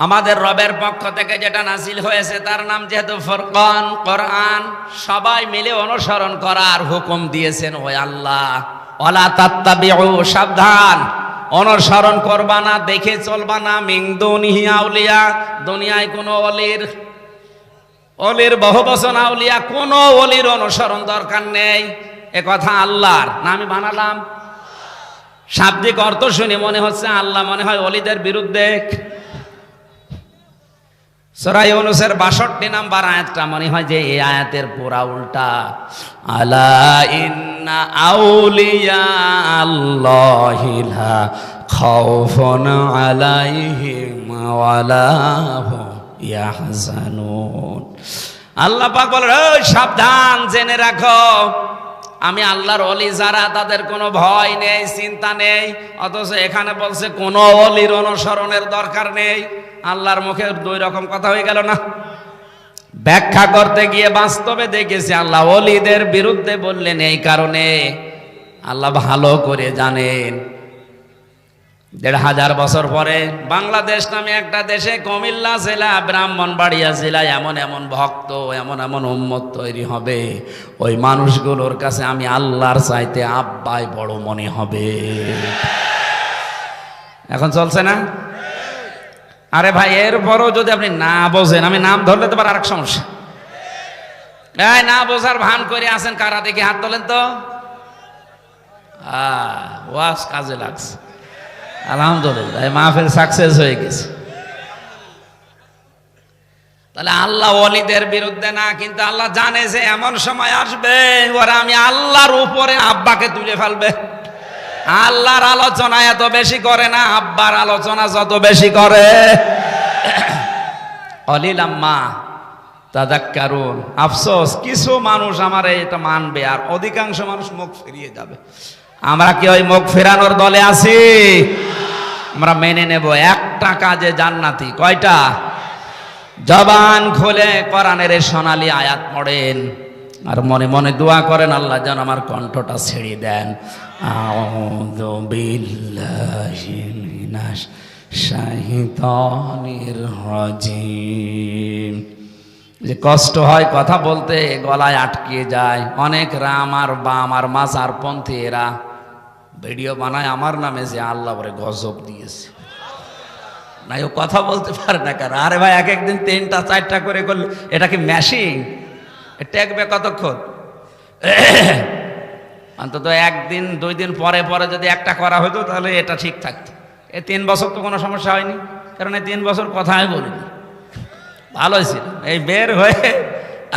Speaker 1: আমাদের রবের পক্ষ থেকে যেটা নাজিল হয়েছে তার নাম যেহেতু ফুরকান, কোরআন, সবাই মিলে অনুসরণ করার হুকুম দিয়েছেন ওই আল্লাহ। ওয়ালা তাত্তাবিউ, সাবধান, অনুসরণ করবা না, দেখে চলবা না, মিন দুনিহি আউলিয়া, দুনিয়ায় কোনো অলির বহু বচন আউলিয়া, কোনো অলির অনুসরণ দরকার নেই। এ কথা আল্লাহর না আমি বানালাম? শাব্দিক অর্থ শুনে মনে হচ্ছে আল্লাহ মনে হয় অলিদের বিরুদ্ধে। সূরা ইউনূসের ৬২ নম্বর আয়াতটা মনে হয় যে এই আয়াতের পুরা উল্টা। আলা ইন্না আউলিয়া আল্লাহি লা খাউফুন আলাইহিম ওয়ালা হুম ইয়াহজানুন। আল্লাহ পাক বলেন, ওই সাবধান, জেনে রাখো, আমি আল্লাহর ওলি যারা, তাদের কোনো ভয় নেই, চিন্তা নেই। অথচ এখানে বলছে কোনো ওলির অনুসরণের দরকার নেই। আল্লাহর মুখে দুই রকম কথা হয়ে গেল না? ব্যাখ্যা করতে গিয়ে বাস্তবে দেখেছি আল্লাহ ওলিদের বিরুদ্ধে বললেন এই কারণে, আল্লাহ ভালো করে জানেন ১৫০০ বছর পরে বাংলাদেশ নামে একটা দেশে, কুমিল্লা জেলা, ব্রাহ্মণবাড়িয়া জেলায় এমন এমন ভক্ত, এমন এমন উম্মত তৈরি হবে, ওই মানুষগুলোর কাছে আমি আল্লাহর চাইতে আব্বাই বড় মনে হবে। এখন চলছে না? আরে ভাই, এরপরও যদি আপনি না বোঝেন, আমি নাম ধরলে তো আরেক সমস্যা। এই না বোঝার ভান করে আছেন কারা, দেখি হাত তোলেন তো। ওয়াজ কাজে লাগছে, আলহামদুলিল্লাহ, মাহফিল সাকসেস হয়ে গেছে। তাহলে আল্লাহ ওলিদের বিরুদ্ধে না, কিন্তু আল্লাহ জানে যে এমন সময় আসবে ওরা আমি আল্লাহর উপরে আব্বাকে তুলে ফেলবে। আল্লাহর আলোচনা এত বেশি করে না, আব্বার আলোচনা যত বেশি করে। অলিলাম্মা তাযাক্কারুন, আফসোস কিছু মানুষ আমার এটা মানবে আর অধিকাংশ মানুষ মুখ ফিরিয়ে যাবে। আমরা কি ওই মুখ ফেরানোর দলে আছি? আমরা মেনে নেব একটা কাজে জান্নাতি। কয়টা? জবান খুলে কোরআনের সোনালী আয়াত পড়েন আর মনে মনে দোয়া করেন, আল্লাহ যেন আমার কণ্ঠটা ছেড়ে দেন। আউযু বিল্লাহি মিনাশ শাইতানির রাজিম। যে কষ্ট হয় কথা বলতে, গলায় আটকে যায়। অনেকরা আমার বাম আর মাজার পন্থী এরা ভিডিও বানায় আমার নামে যে আল্লাহ বলে গজব দিয়েছে, নাই ও কথা বলতে পারে না কেন? আরে ভাই, এক একদিন ৩টা ৪টা করে করলে এটা কি মেশিন? টেকবে কতক্ষণ? অন্তত একদিন ২ দিন পরে পরে যদি একটা করা হতো তাহলে এটা ঠিক থাকতো। এই ৩ বছর তো কোনো সমস্যা হয়নি, কারণ এই ৩ বছর কথাই বলিনি, ভালোই ছিল। এই বের হয়ে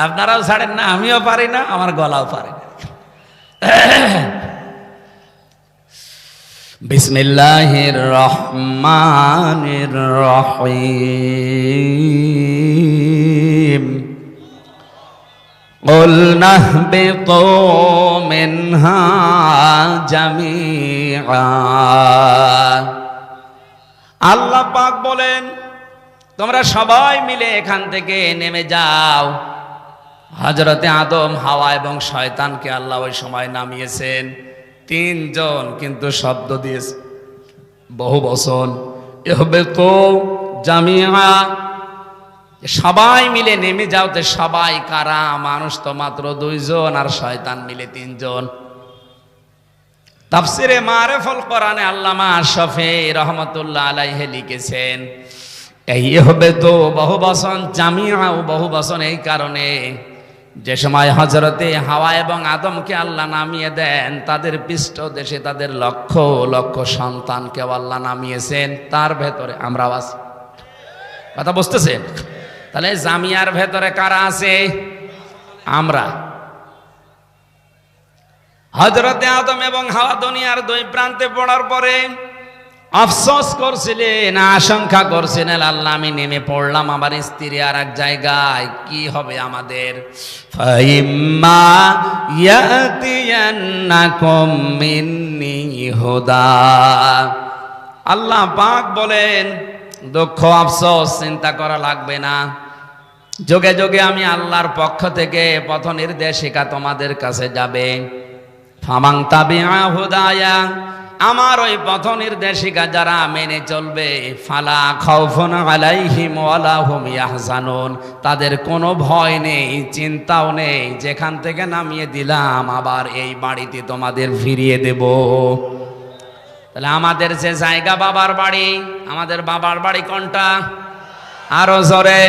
Speaker 1: আপনারাও ছাড়েন না, আমিও পারি না, আমার গলাও পারে না। বিসমিল্লাহির রহমানির রহিম। قُلْنَا اهْبِطُوا مِنْهَا جَمِيعًا। আল্লাহ পাক বলেন, তোমরা সবাই মিলে এখান থেকে নেমে যাও। হযরতে আদম, হাওয়া এবং শয়তানকে আল্লাহ ওই সময় নামিয়েছেন তিনজন, কিন্তু শব্দ দিয়েছে বহু বচন, ইহবিতু জামিআ, সবাই মিলে নেমে যাও। তো সবাই কারা? মানুষ তো মাত্র দুইজন আর শয়তান মিলে তিনজন। তাফসিরে মারিফুল কোরআনে আল্লামা শফি রহমাতুল্লাহ আলাইহি লিখেছেন, এই ইহবিতু বহু বচন, জামিআ বহু বচন এই কারণে, যে সময় হযরতে হাওয়া এবং আদমকে আল্লাহ নামিয়ে দেন, তাদের পৃষ্ঠদেশে তাদের লক্ষ লক্ষ সন্তানকে আল্লাহ নামিয়েছেন, তার ভেতরে আমরাও আছি। কথা বুঝতেছেন? তাহলে জামিয়ার ভেতরে কারা আছে? আমরা। হযরতে আদম এবং হাওয়া দুনিয়ার দুই প্রান্তে পড়ার পরে আফসোস করছিলেন, আশঙ্কা করছিলেন, আল্লাহ আমি নেমে পড়লাম আমার স্ত্রী আর এক জায়গায়, কি হবে আমাদের? ফাইম্মা ইয়াতিয়ান্নাকুম মিন্নি হুদা। আল্লাহ পাক বলেন, দুঃখ আফসোস চিন্তা করা লাগবে না, যোগে যোগে আমি আল্লাহর পক্ষ থেকে পথ নির্দেশিকা তোমাদের কাছে যাবে। ফামান তাবিআ হুদায়া, আমার ওই পথ নির্দেশিকা যারা মেনে চলবে, ফালা খাউফুন আলাইহিম ওয়ালা হুম ইয়াহজানুন, তাদের কোনো ভয় নেই, চিন্তাও নেই, যেখান থেকে নামিয়ে দিলাম আবার এই বাড়িতে তোমাদের ফিরিয়ে দেব। তাহলে আমাদের যে জায়গা বাবার বাড়ি, আমাদের বাবার বাড়ি কোনটা? আরো জোরে।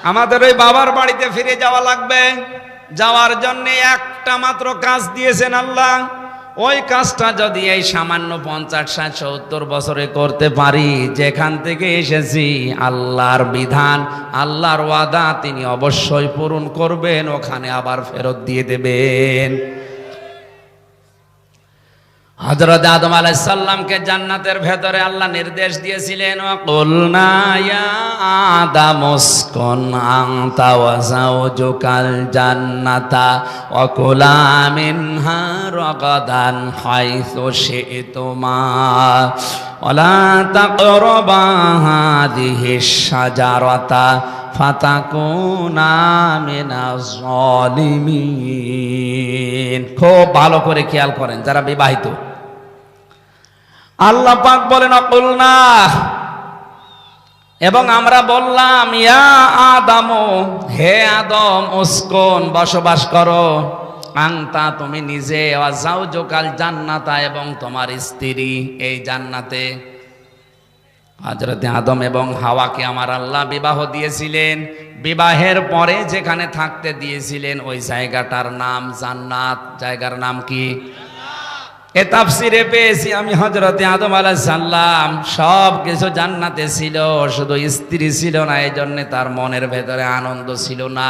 Speaker 1: আমাদের ওই বাবার বাড়িতে ফিরে যাওয়া লাগবে। যাওয়ার জন্য একটা মাত্র কাজ দিয়েছেন আল্লাহ। ওই কাজটা যদি এই সামান্য 50-60-70 বছরে করতে পারি, যেখান থেকে এসেছি, আল্লাহর বিধান, আল্লাহর ওয়াদা তিনি অবশ্যই পূরণ করবেন, ওখানে আবার ফেরত দিয়ে দেবেন। হযরত আদম আলাইহিস সালামকে জান্নাতের ভেতরে আল্লাহ নির্দেশ দিয়েছিলেন, কুলনা ইয়া আদম উসকুন আনতা ওয়া যাওজুকাল জান্নাতা ওয়া কুলা মিনহা রাগাদান হাইসু শি'তুমা ওয়া লা তাকরাবা হাযিহিশ শাজারাতা ফাতাকুনা মিনাজ জালিমিন। খুব ভালো করে খেয়াল করেন যারা বিবাহিত। আল্লাহ পাক বলেন, কুলনা, এবং আমরা বললাম, ইয়া আদম, হে আদম, উসকুন, বসবাস করো, আনতা, তুমি নিজে, ওয়া যাওজুকাল জান্নাতা, এবং তোমার স্ত্রী এই জান্নাতে। হযরতে আদম এবং হাওয়াকে আমার আল্লাহ বিবাহ দিয়েছিলেন, বিবাহের পরে যেখানে থাকতে দিয়েছিলেন ওই জায়গাটার নাম জান্নাত। জায়গার নাম কি? এ তাফসিরে পেয়েছি আমি, হযরতে আদম আলাইহিস সালাম সব কিছু জান্নাতে ছিল, শুধু স্ত্রী ছিল না, এই জন্য তার মনের ভেতরে আনন্দ ছিল না,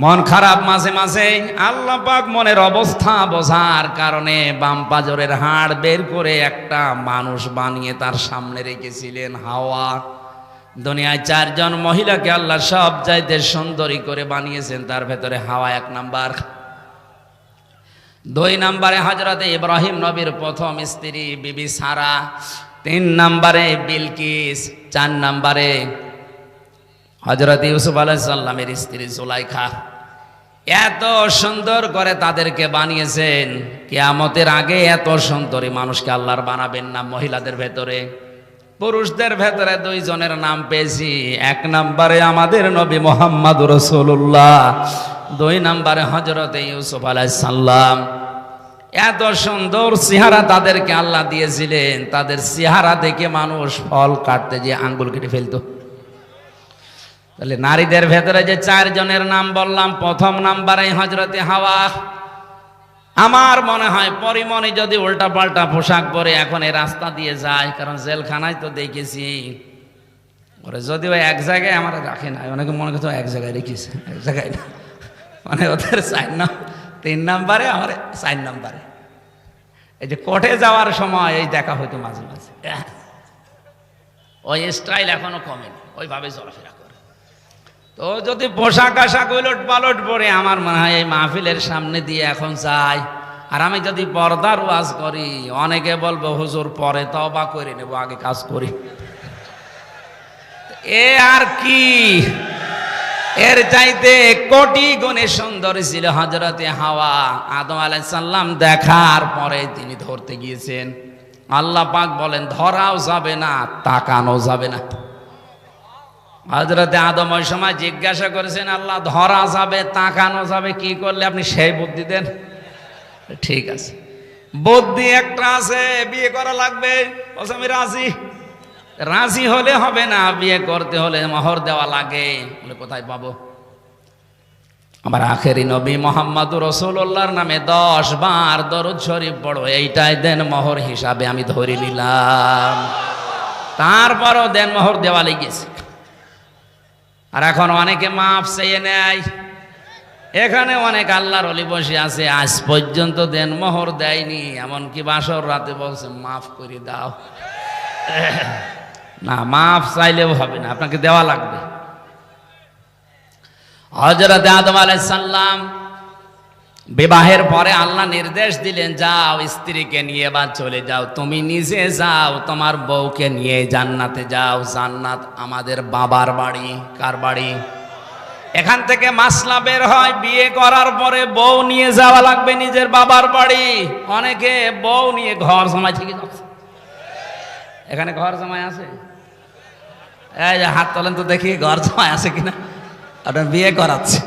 Speaker 1: মন খারাপ মাঝে মাঝে। আল্লাহ পাক মনের অবস্থা বোঝার কারণে বাম পাজরের হাড় বের করে একটা মানুষ বানিয়ে তার সামনে রেখেছিলেন, হাওয়া। দুনিয়ায় 4 জন মহিলাকে আল্লাহ সব চাইতে সুন্দরী করে বানিয়েছেন, তার ভেতরে হাওয়া 1 নাম্বার। 2 নম্বরে হযরতে ইব্রাহিম নবীর প্রথম স্ত্রী বিবি সারা, 3 নম্বরে বিলকিস, 4 নম্বরে হযরত ইউসুফ আলাইহিস সালামের স্ত্রী জুলাইখা। এত সুন্দর করে তাদেরকে বানিয়েছেন, কিয়ামতের আগে এত সুন্দরী মানুষকে আল্লাহর বানাবেন না। মহিলাদের ভেতরে, পুরুষদের ভেতরে 2 জনের নাম পেয়েছি। 1 নম্বরে আমাদের নবী মুহাম্মদুর রাসূলুল্লাহ, 2 নম্বরে হযরতে ইউসুফ আলাইহিস সালাম। এত সুন্দর চেহারা তাদেরকে আল্লাহ দিয়েছিলেন, তাদের চেহারা দেখে মানুষ ফল কাটতে যে আঙ্গুল কেটে ফেলতো। তাহলে নারীদের ভেতরে যে 4 জনের নাম বললাম, প্রথম নাম্বারে হযরতে হাওয়া। আমার মনে হয় পরিমণি যদি উল্টা পাল্টা পোশাক পরে এখন এই রাস্তা দিয়ে যায়, কারণ জেলখানায় তো দেখেছি ওরা যদিও এক জায়গায় আমার রাখে না, অনেকে মনে করতো এক জায়গায় রেখেছে, এক জায়গায় না, মানে ওদের 3 নাম্বারে, আমার 4 নাম্বারে। এই যে কোর্টে যাওয়ার সময় এই দেখা হইতো মাঝে মাঝে, ওই স্টাইল এখনো কমেনি, ওইভাবে চলাফেরা করে। তো যদি পোশাক আশাক উলট পালট পরে আমার মনে হয় এই মাহফিলের সামনে দিয়ে এখন যাই, আর আমি যদি পর্দার ওয়াজ করি অনেকে বলবো হুজুর পরে তওবা করে নেব, আগে কাজ করি। এ আর কি, এর চাইতে কোটি গুণে সুন্দর ছিল হযরতে হাওয়া। আদম আলাইহিস সালাম দেখার পরে তিনি ধরতে গিয়েছেন, আল্লাহ পাক বলেন ধরাও যাবে না, তাকানো যাবে না। হযরতে আদম ওই সময় জিজ্ঞাসা করেছেন, আল্লাহ ধরা যাবে তাকানো যাবে, কি করলে আপনি সেই বুদ্ধি দেন? ঠিক আছে, বুদ্ধি একটা আছে, বিয়ে করা লাগবে। বলছে আমি রাজি। রাজি হলে হবে না, বিয়ে করতে হলে মোহর দেওয়া লাগে। বলে কোথায় পাবো? আমার আখেরি নবী মুহাম্মদুর রাসূলুল্লাহর নামে 10 বার দরুদ শরীফ পড়ো, এইটাই দেন মোহর হিসাবে আমি ধরে নিলাম। তারপরও দেন মোহর দেওয়া লেগেছে। আর এখন অনেকে মাফ চেয়ে নেয়। এখানে অনেক আল্লাহর ওলি বসে আছে, আজ পর্যন্ত দেন মোহর দেয়নি, এমনকি বাসর রাতে বলছে মাফ করে দাও। না, মাফ চাইলেও হবে না, আপনাকে দেওয়া লাগবে। হযরত আদম আলাইহিস সালাম বিবাহের পরে আল্লাহ নির্দেশ দিলেন, যাও স্ত্রীকে নিয়ে বা চলে যাও, তুমি নিজে যাও, তোমার বউকে নিয়ে জান্নাতে যাও। জান্নাত আমাদের বাবার বাড়ি। কার বাড়ি? এখান থেকে মাসলা বের হয়, বিয়ে করার পরে বউ নিয়ে যাওয়া লাগবে নিজের বাবার বাড়ি। অনেকে বউ নিয়ে ঘর জামাই থেকে যাচ্ছে। এখানে ঘর জামাই আছে? এই যে হাত তোলেন তো দেখি, ঘর জামাই আছে কিনা। আপনার বিয়ে করাচ্ছে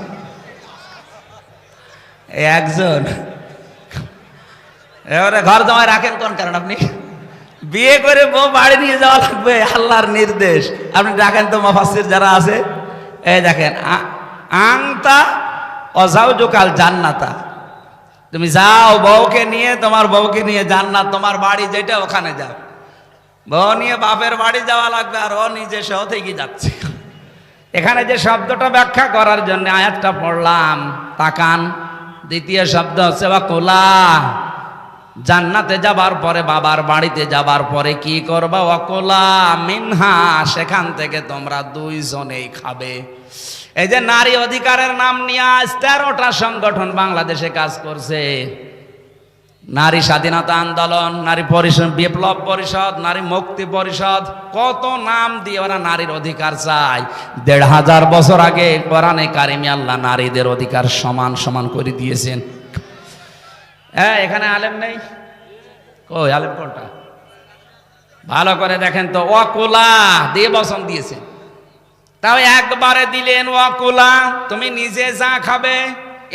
Speaker 1: একজন, এবারে ঘর জামাই রাখেন কোন কারণ? আপনি বিয়ে করে বউ বাড়ি নিয়ে যাওয়া লাগবে, আল্লাহর নির্দেশ। আপনি রাখেন তো মুফাসসির যারা আছে, এই দেখেন, আনতা ওয়াজাউজুকাল জান্নাতা, তুমি যাও বউকে নিয়ে, তোমার বউকে নিয়ে জান্নাত, তোমার বাড়ি যেটা ওখানে যাও। বউ নিয়ে বাপের বাড়ি যাওয়া লাগবে, আর ও নিজে সহ থেকে যাচ্ছে। এখানে যে শব্দটা ব্যাখ্যা করার জন্য আয়াতটা পড়লাম, তাকান, দ্বিতীয় শব্দ হচ্ছে ওয়াকুলা। জান্নাতে যাবার পরে, বাবার বাড়িতে যাবার পরে কি করবা? ওয়াকুলা মিনহা, সেখান থেকে তোমরা দুইজনেই খাবে। এই যে নারী অধিকারের নাম নিয়ে আজ 13টা সংগঠন বাংলাদেশে কাজ করছে। নারী স্বাধীনতা আন্দোলন, নারী পরিষদ, বিপ্লব পরিষদ, নারী মুক্তি পরিষদ, কত নাম দিয়ে ওরা নারীর অধিকার চায়। 1500 বছর আগে কোরআনে কারিমে আল্লাহ নারীদের অধিকার সমান সমান করে দিয়েছেন। হ্যাঁ, এখানে আলেম নেই? কই আলেম কোনটা? ভালো করে দেখেন তো, ওয়াকুলা দিয়ে বচন দিয়েছেন, তাও একবারে দিলেন ওয়াকুলা। তুমি নিজে যা খাবে,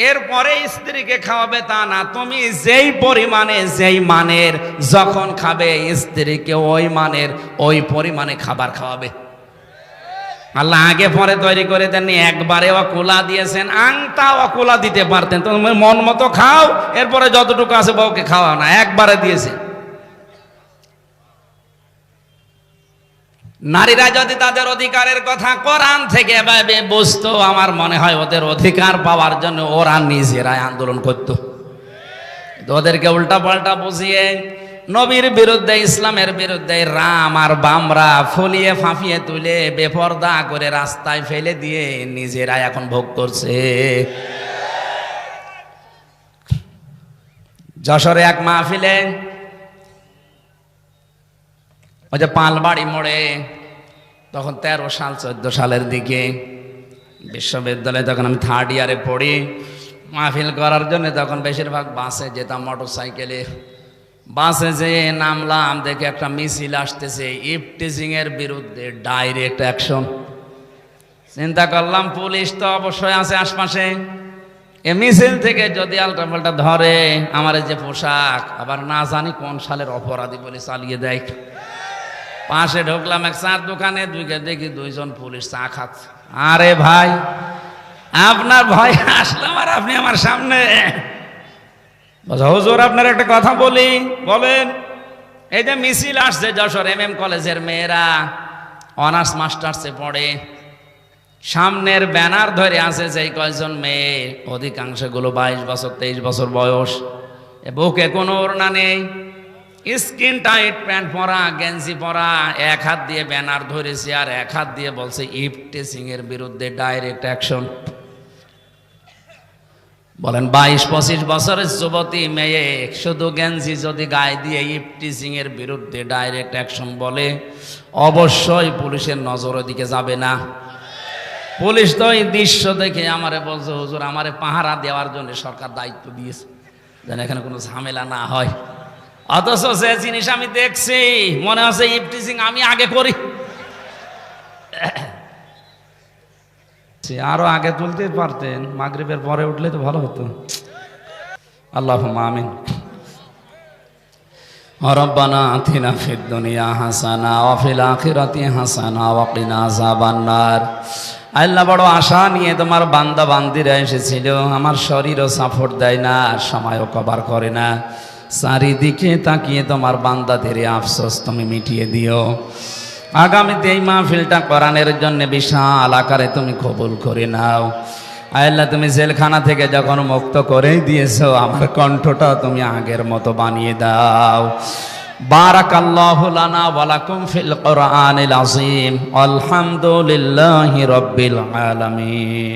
Speaker 1: এরপরে স্ত্রীকে খাওয়াবে তা না। তুমি যেই পরিমাণে, যেই মানের যখন খাবে, স্ত্রীকে ওই মানের ওই পরিমাণে খাবার খাওয়াবে। আল্লাহ আগে পরে তৈরি করে দেননি, একবারে ওয়াকুলা দিয়েছেন। আংতা ওয়াকুলা দিতে পারতেন, তুমি মন মতো খাও, এরপরে যতটুকু আছে বউকে খাওয়াও না, একবারে দিয়েছে। নারীরা যদি তাদের অধিকারের কথা কোরআন থেকে এভাবে বুঝতো, আমার মনে হয় ওদের অধিকার পাওয়ার জন্য ওরা নিজেরাই আন্দোলন করত। ওদেরকে উল্টা পাল্টা বুঝিয়ে নবীর বিরুদ্ধে, ইসলামের বিরুদ্ধে রাম আর বামরা ফুলিয়ে ফাঁপিয়ে তুলে বেপরদা করে রাস্তায় ফেলে দিয়ে নিজেরাই এখন ভোগ করছে। যশোরে এক মাহফিলে, ওই যে পালবাড়ি মোড়ে, তখন 13 সাল 14 সালের দিকে বিশ্ববিদ্যালয়ে, তখন আমি 3rd ইয়ারে পড়ি। মাহফিল করার জন্য তখন বেশিরভাগ বাসে যেতাম, মোটর সাইকেলে। বাসে যে নামলাম, দেখে একটা মিছিল আসতেছে ইফটিজিং এর বিরুদ্ধে, ডাইরেক্ট অ্যাকশন। চিন্তা করলাম পুলিশ তো অবশ্যই আছে আশপাশে, এ মিছিল থেকে যদি আলটাপাল্টা ধরে, আমার যে পোশাক, আবার না জানি কোন সালের অপরাধী বলে চালিয়ে দেয়। পাশে ঢুকলাম এক চার দোকানে, দেখি 2 জন পুলিশ চা খাচ্ছে। আরে ভাই, আপনার ভয় আসলাম আর আপনি আমার সামনে। হুজুর আপনার একটা কথা বলি। বলেন। এই যে মিছিল আসছে যশোর MM কলেজের মেয়েরা, অনার্স মাস্টার্সে পড়ে, সামনের ব্যানার ধরে আছে যেই কয়েকজন মেয়ে, অধিকাংশগুলো 22 বছর 23 বছর বয়স, বুকে কোনো ওড়না নেই, স্কিন টাইট প্যান্ট পরা, গেঞ্জি পরা, এক হাত দিয়ে ব্যানার ধরেছে আর এক হাত দিয়ে বলছে ইফটেজিং এর বিরুদ্ধে ডাইরেক্ট অ্যাকশন। বলেন 22-25 বছরের যুবতী মেয়ে শুধু গেঞ্জি যদি গায়ে দিয়ে ইফটেজিং এর বিরুদ্ধে ডাইরেক্ট অ্যাকশন বলে, অবশ্যই পুলিশের নজরের দিকে যাবে না। পুলিশ তো এই দৃশ্য দেখে আমারে বলছে, হুজুর আমারে পাহারা দেওয়ার জন্য সরকার দায়িত্ব দিয়েছে, যেন এখানে কোনো ঝামেলা না হয়। অথচ যে জিনিস আমি দেখছি মনে হচ্ছে ইফটেজিং আমি আগে করি। আরো আগে তুলতে পারতেন, মাগরিবের পরে উঠলে তো ভালো হতো। আল্লাহুম্মা আমিন। রব্বানা আতিনা ফিদ দুনিয়া হাসানা ওয়া ফিল আখিরাতি হাসানা ওয়া কিনা আযাবান নার। আল্লাহ, বড় আশা নিয়ে তোমার বান্দা বান্দিরা এসেছিল, আমার শরীরও সাপোর্ট দেয় না, সময়ও কভার করে না। চারিদিকে তাকিয়ে তোমার বান্দাদের আফসোস তুমি মিটিয়ে দিও। আগামীতে এই মাহফিলটা কোরআনের জন্য বিশাল আকারে তুমি কবুল করে নাও। আল্লাহ, তুমি জেলখানা থেকে যখন মুক্ত করে দিয়েছো, আমার কণ্ঠটা তুমি আগের মতো বানিয়ে দাও। বারাকাল্লাহু লানা ওয়া লাকুম ফিল কোরআনিল আযীম। আলহামদুলিল্লাহি রাব্বিল আলামিন।